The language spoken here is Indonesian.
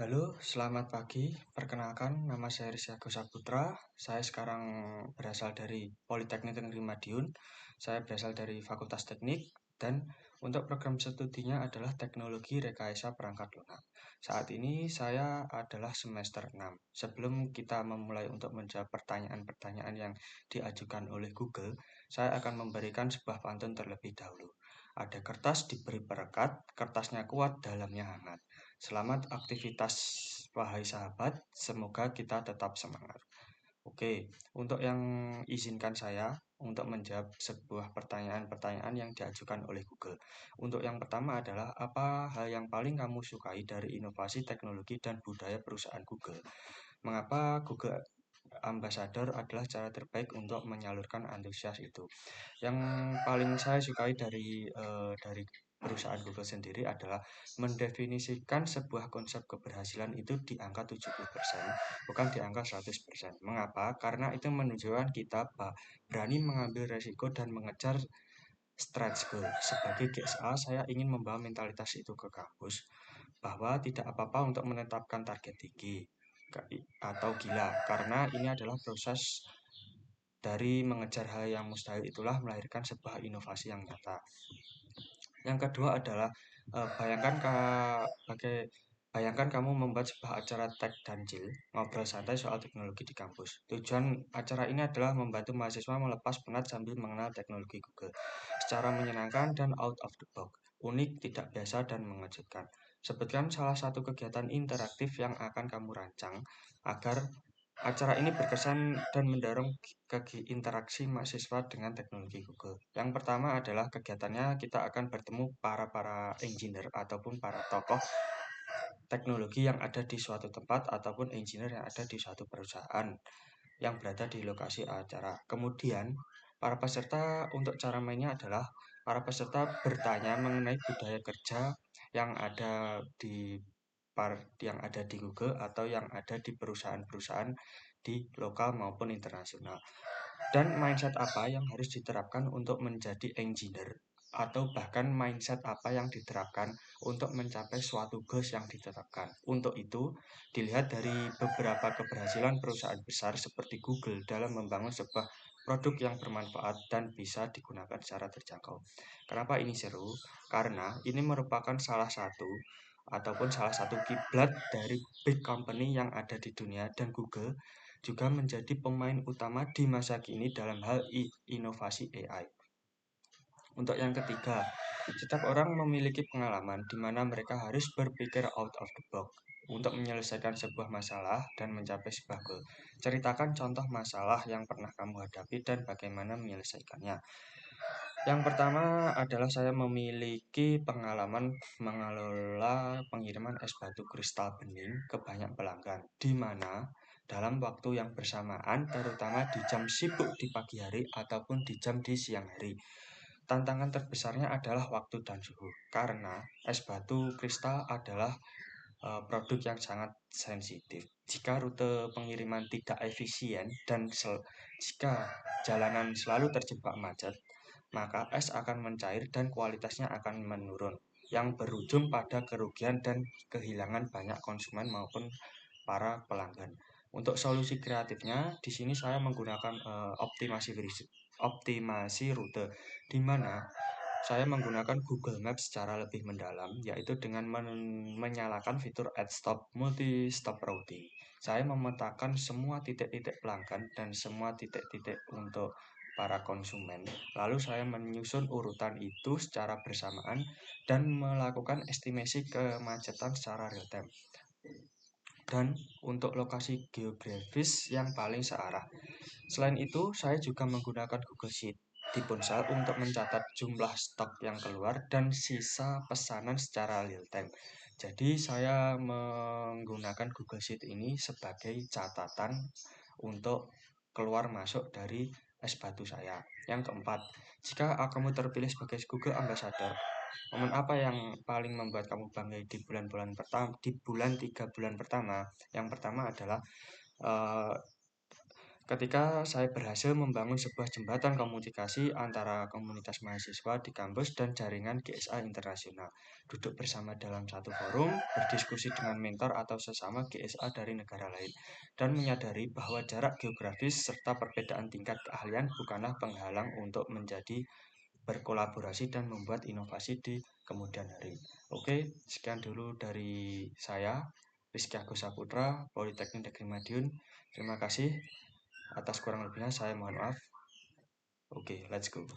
Halo, selamat pagi. Perkenalkan, nama saya Rizky Agus Saputra. Saya sekarang berasal dari Politeknik Negeri Madiun. Saya berasal dari Fakultas Teknik dan untuk program studinya adalah Teknologi Rekayasa Perangkat Lunak. Saat ini saya adalah semester 6. Sebelum kita memulai untuk menjawab pertanyaan-pertanyaan yang diajukan oleh Google, saya akan memberikan sebuah pantun terlebih dahulu. Ada kertas diberi perekat, kertasnya kuat, dalamnya hangat. Selamat aktivitas, wahai sahabat. Semoga kita tetap semangat. Oke, untuk yang izinkan saya untuk menjawab sebuah pertanyaan-pertanyaan yang diajukan oleh Google. Untuk yang pertama adalah apa hal yang paling kamu sukai dari inovasi teknologi dan budaya perusahaan Google? Mengapa Google Ambassador adalah cara terbaik untuk menyalurkan antusias itu? Yang paling saya sukai dari perusahaan Google sendiri adalah mendefinisikan sebuah konsep keberhasilan itu di angka 70%, bukan di angka 100%. Mengapa? Karena itu menunjukkan kita berani mengambil resiko dan mengejar stretch goal. Sebagai GSA, saya ingin membawa mentalitas itu ke kampus, bahwa tidak apa-apa untuk menetapkan target tinggi atau gila, karena ini adalah proses dari mengejar hal yang mustahil itulah melahirkan sebuah inovasi yang nyata. Yang kedua adalah bayangkan bayangkan kamu membuat sebuah acara tech dan chill, ngobrol santai soal teknologi di kampus. Tujuan acara ini adalah membantu mahasiswa melepas penat sambil mengenal teknologi Google secara menyenangkan dan out of the box, unik, tidak biasa, dan mengejutkan. Sebutkan salah satu kegiatan interaktif yang akan kamu rancang agar acara ini berkesan dan mendorong interaksi mahasiswa dengan teknologi Google. Yang pertama adalah kegiatannya kita akan bertemu para engineer ataupun para tokoh teknologi yang ada di suatu tempat ataupun engineer yang ada di suatu perusahaan yang berada di lokasi acara. Kemudian, para peserta untuk cara mainnya adalah para peserta bertanya mengenai budaya kerja yang ada di yang ada di Google atau yang ada di perusahaan-perusahaan di lokal maupun internasional. Dan mindset apa yang harus diterapkan untuk menjadi engineer atau bahkan mindset apa yang diterapkan untuk mencapai suatu goals yang ditetapkan. Untuk itu, dilihat dari beberapa keberhasilan perusahaan besar seperti Google dalam membangun sebuah produk yang bermanfaat dan bisa digunakan secara terjangkau. Kenapa ini seru? Karena ini merupakan salah satu kiblat dari big company yang ada di dunia dan Google juga menjadi pemain utama di masa kini dalam hal inovasi AI. Untuk yang ketiga, setiap orang memiliki pengalaman di mana mereka harus berpikir out of the box untuk menyelesaikan sebuah masalah dan mencapai sebuah goal. Ceritakan contoh masalah yang pernah kamu hadapi dan bagaimana menyelesaikannya. Yang pertama adalah saya memiliki pengalaman mengelola pengiriman es batu kristal bening ke banyak pelanggan, di mana dalam waktu yang bersamaan, terutama di jam sibuk di pagi hari ataupun di jam di siang hari. Tantangan terbesarnya adalah waktu dan suhu, karena es batu kristal adalah produk yang sangat sensitif. Jika rute pengiriman tidak efisien dan jika jalanan selalu terjebak macet, maka es akan mencair dan kualitasnya akan menurun, yang berujung pada kerugian dan kehilangan banyak konsumen maupun para pelanggan. Untuk solusi kreatifnya, di sini saya menggunakan optimasi rute, di mana saya menggunakan Google Maps secara lebih mendalam, yaitu dengan menyalakan fitur Add Stop Multi-Stop Routing. Saya memetakan semua titik-titik pelanggan dan semua titik-titik untuk para konsumen. Lalu saya menyusun urutan itu secara bersamaan dan melakukan estimasi kemacetan secara real time. Dan untuk lokasi geografis yang paling searah. Selain itu, saya juga menggunakan Google Sheet di ponsel untuk mencatat jumlah stok yang keluar dan sisa pesanan secara real time. Jadi saya menggunakan Google Sheet ini sebagai catatan untuk keluar masuk dari es batu saya. Yang keempat, jika kamu terpilih sebagai Google Ambassador, momen apa yang paling membuat kamu bangga di bulan-bulan pertama, di bulan 3 bulan pertama? Yang pertama adalah eh, ketika saya berhasil membangun sebuah jembatan komunikasi antara komunitas mahasiswa di kampus dan jaringan GSA internasional. Duduk bersama dalam satu forum, berdiskusi dengan mentor atau sesama GSA dari negara lain, dan menyadari bahwa jarak geografis serta perbedaan tingkat keahlian bukanlah penghalang untuk menjadi berkolaborasi dan membuat inovasi di kemudian hari. Oke, sekian dulu dari saya, Rizky Agus Saputra, Politeknik Negeri Madiun. Terima kasih. Atas kurang lebihnya saya mohon maaf. Oke, let's go.